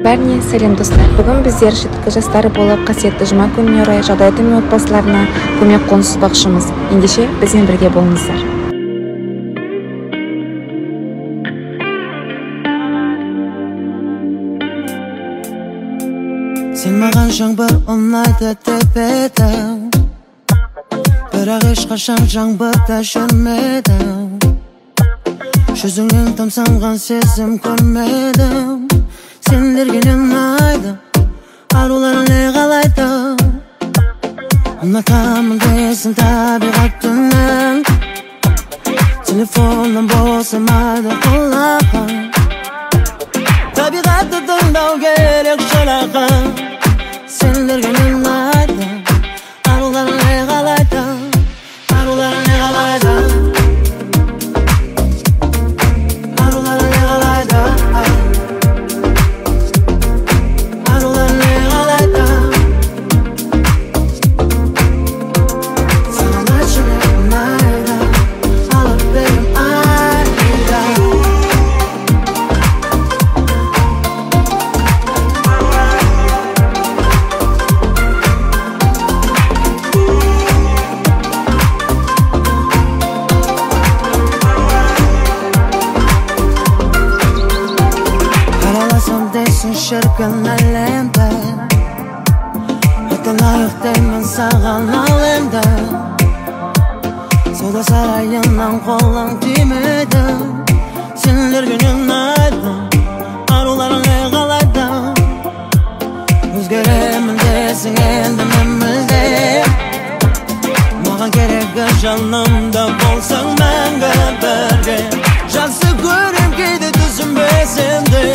Бәріне сәлем достар. Бүгін біздер шеткі жастары болып қасиетті жұма күніне орай жағдайы төмен отбасыларына көмек қолын созбақшымыз. Ендеше бізбен бірге болыңыздар. Сен маған жаңбыр ұнайды деп едің, бірақ ешқашан жаңбырда жүрмедің. Жүзіңнен тамсанған сезім көрмедім. Сендерге не ұнайды, аруларың не қалайды? Ұнатамын дейсің табиғатыңнан, телефоннан босамайды құлағың. Табиғатты тыңдау керек шырағым. Сендерге не ұнайды, аруларың не қалайды? Аруларың не қалайды? Аруларың не қалайды? Аруларың не қалайды? Саған айтшы не ұнайды, алып берем айда. Дейсің шіркін әлемді, өте лайық деймін саған ал енді. Сауда сарайынан қолың тимеді. Сендерге не ұнайды, аруларың не қалайды? Өзгеремін десің енді мен мүлде, маған керегі жанымда болсаң мәңгі бірге. Жақсы көрем кейде түсінбесем де,